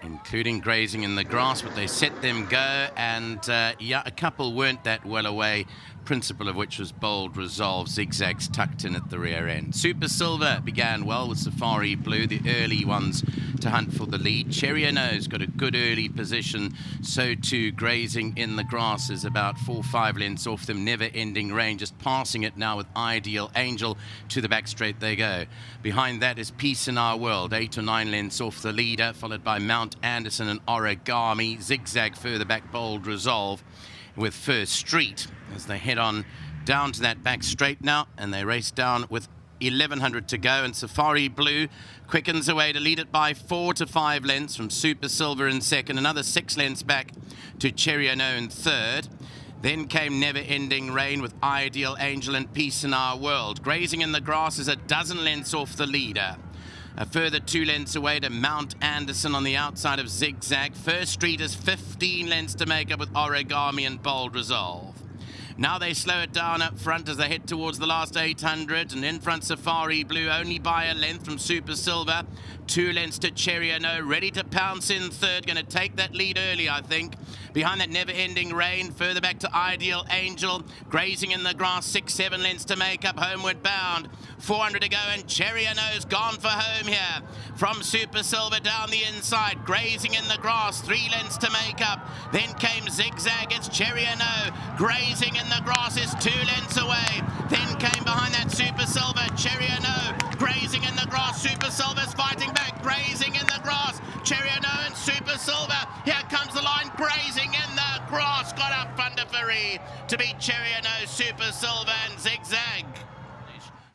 including Grazing in the Grass, but they set them go, and yeah, a couple weren't that well away, principal of which was Bold Resolve. Zigzags tucked in at the rear end. Super Silver began well with Safari Blue, the early ones to hunt for the lead. Cherry Nose got a good early position, so too Grazing in the Grass is about 4 or 5 lengths off them. Never Ending Rain just passing it now with Ideal Angel. To the back straight they go. Behind that is Peace in Our World, 8 or 9 lengths off the leader, followed by Mount Anderson and Origami. Zigzag further back, Bold Resolve with First Street as they head on down to that back straight now, and they race down with 1100 to go, and Safari Blue quickens away to lead it by 4 to 5 lengths from Super Silver in second, another 6 lengths back to Cherry Ono in third. Then came Never Ending Rain with Ideal Angel and Peace in Our World. Grazing in the Grass is a dozen lengths off the leader. A further 2 lengths away to Mount Anderson on the outside of Zigzag. First Street is 15 lengths to make up with Origami and Bold Resolve. Now they slow it down up front as they head towards the last 800, and in front Safari Blue only by a length from Super Silver. 2 lengths to Cherry Ono, ready to pounce in third, going to take that lead early, I think. Behind that Never Ending Rain, further back to Ideal Angel. Grazing in the Grass, 6, 7 lengths to make up, homeward bound. 400 to go, and Cherry Ono's gone for home here. From Super Silver down the inside, Grazing in the Grass, 3 lengths to make up. Then came Zigzag, it's Cherry Ono. Grazing in the Grass is 2 lengths away. Then came behind that Super Silver, Cherry Ono. Grazing in the Grass, Super Silver's fighting back. Grazing in the Grass, Cherry Ono and Super Silver. Here comes the line, Grazing in the Grass. Got up front of Ferry to beat Cherry Ono, Super Silver and Zigzag.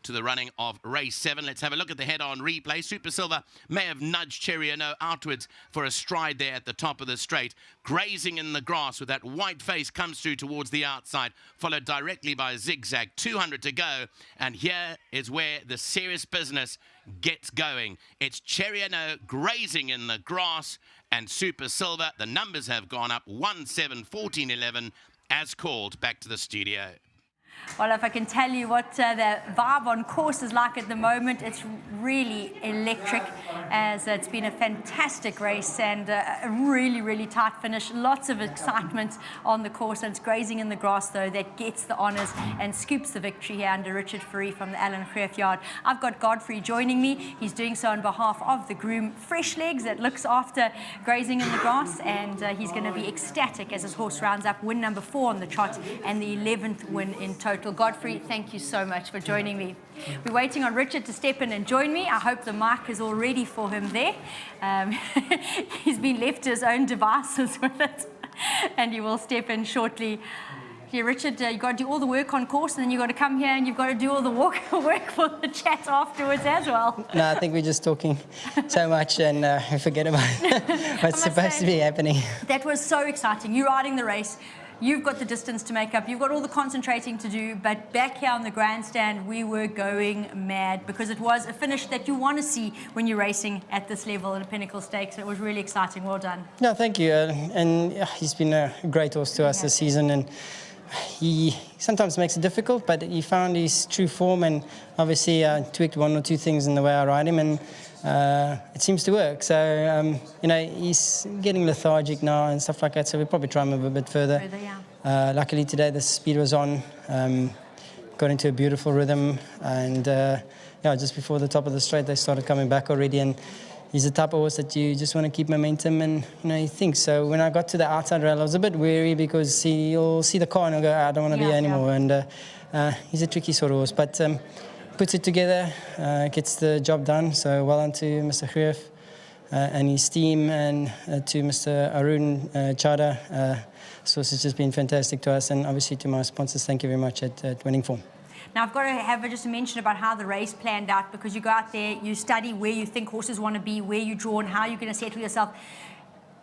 To the running of race 7. Let's have a look at the head-on replay. Super Silver may have nudged Cherry Ono outwards for a stride there at the top of the straight. Grazing in the Grass with that white face comes through towards the outside, followed directly by Zigzag. 200 to go, and here is where the serious business gets going. It's Cherry Ono, Grazing in the Grass, and Super Silver. The numbers have gone up 1, 7, 14, 11 as called. Back to the studio. Well, if I can tell you what the vibe on course is like at the moment, it's really electric, as it's been a fantastic race and a really, really tight finish. Lots of excitement on the course, and it's Grazing in the Grass, though, that gets the honours and scoops the victory here under Richard Fourie from the Alan Greef Yard. I've got Godfrey joining me. He's doing so on behalf of the groom Fresh Legs that looks after Grazing in the Grass, and he's going to be ecstatic as his horse rounds up win number 4 on the trot and the 11th win in total. Godfrey, thank you so much for joining me. We're waiting on Richard to step in and join me. I hope the mic is all ready for him there. He's been left to his own devices with it, and he will step in shortly. Yeah, Richard, you've got to do all the work on course, and then you've got to come here and you've got to do all the work for the chat afterwards as well. No, I think we're just talking so much and we forget about what's supposed to be happening. That was so exciting. You're riding the race. You've got the distance to make up. You've got all the concentrating to do. But back here on the grandstand, we were going mad because it was a finish that you want to see when you're racing at this level in a Pinnacle Stakes. It was really exciting. Well done. No, thank you. And he's been a great horse to us this season. And he sometimes makes it difficult, but he found his true form. And obviously, tweaked 1 or 2 things in the way I ride him. And it seems to work. So, you know, he's getting lethargic now and stuff like that, so we'll probably try and move a bit further. Luckily today the speed was on, got into a beautiful rhythm, and yeah, just before the top of the straight they started coming back already, and he's the type of horse that you just want to keep momentum, and you know, he thinks. So when I got to the outside rail I was a bit wary because he'll see the car and he'll go, I don't want to be here anymore, and he's a tricky sort of horse, but puts it together, gets the job done. So well done to Mr. Greef and his team, and to Mr. Arun Chada. This horse has just been fantastic to us, and obviously to my sponsors, thank you very much at Winning Form. Now, I've got to have just a mention about how the race planned out, because you go out there, you study where you think horses want to be, where you draw, and how you're going to settle yourself.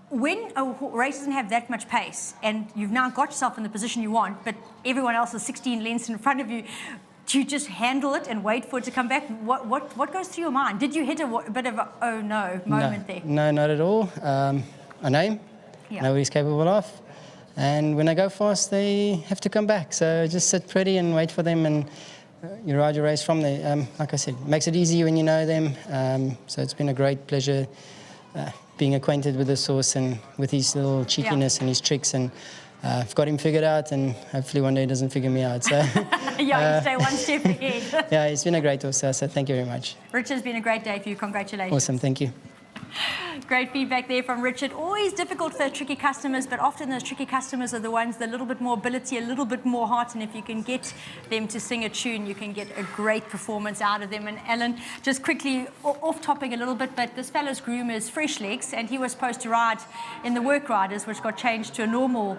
When a race doesn't have that much pace, and you've now got yourself in the position you want, but everyone else is 16 lengths in front of you, do you just handle it and wait for it to come back? What goes through your mind? Did you hit a bit of a oh no moment there? No, not at all. I know him, know what he's capable of. And when they go fast, they have to come back. So just sit pretty and wait for them, and you ride your race from there. Like I said, it makes it easy when you know them. So it's been a great pleasure being acquainted with this horse and with his little cheekiness and his tricks, and I've got him figured out, and hopefully one day he doesn't figure me out. So You stay one step ahead. yeah, it's been a great horse, so thank you very much. Richard, it's been a great day for you. Congratulations. Awesome, thank you. Great feedback there from Richard. Always difficult for tricky customers, but often those tricky customers are the ones with a little bit more ability, a little bit more heart, and if you can get them to sing a tune, you can get a great performance out of them. And Alan, just quickly off topic a little bit, but this fellow's groom is Fresh Legs, and he was supposed to ride in the work riders, which got changed to a normal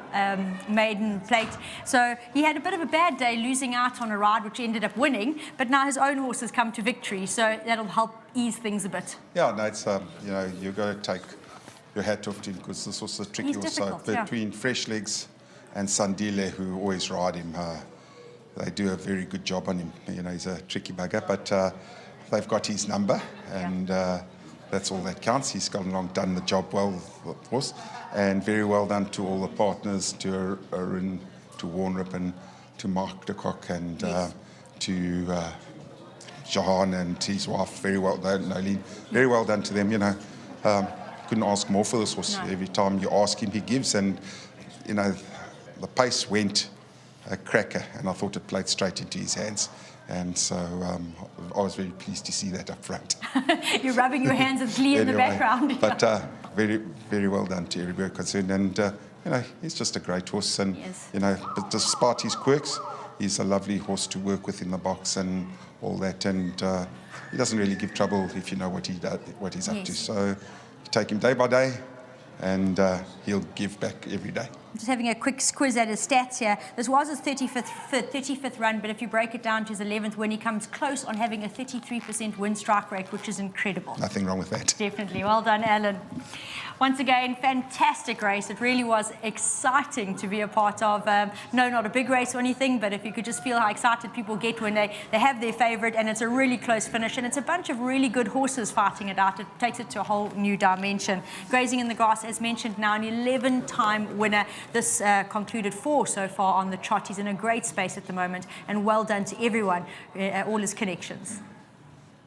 maiden plate. So he had a bit of a bad day losing out on a ride, which he ended up winning, but now his own horse has come to victory, so that'll help ease things a bit. Yeah, no, it's, you know, you've got to take your hat off to him because this was a tricky He's also. difficult, yeah. Between Fresh Legs and Sandile, who always ride him, they do a very good job on him. You know, he's a tricky bugger, but they've got his number, and that's all that counts. He's gone along, done the job well, of course, and very well done to all the partners, to Arun, to Warnrip, and to Mark de Kock, and to Jahan and his wife. Very well done, Nolene. Very well done to them. You know, couldn't ask more for this horse. No. Every time you ask him, he gives, and you know, the pace went a cracker, and I thought it played straight into his hands. And so I was very pleased to see that up front. You're rubbing your hands with glee in the background. But very, very well done to everybody concerned. And, you know, he's just a great horse. And, you know, but despite his quirks, he's a lovely horse to work with in the box and all that. And he doesn't really give trouble if you know what he does, what he's up to. So you take him day by day, and he'll give back every day. Just having a quick squiz at his stats here. This was his 35th run, but if you break it down to his 11th win, he comes close on having a 33% win strike rate, which is incredible. Nothing wrong with that. Definitely. Well done, Alan. Once again, fantastic race. It really was exciting to be a part of. No, not a big race or anything, but if you could just feel how excited people get when they have their favourite, and it's a really close finish, and it's a bunch of really good horses fighting it out. It takes it to a whole new dimension. Grazing in the Grass, as mentioned, now an 11-time winner. This concluded 4 so far on the trot. He's in a great space at the moment, and well done to everyone, all his connections.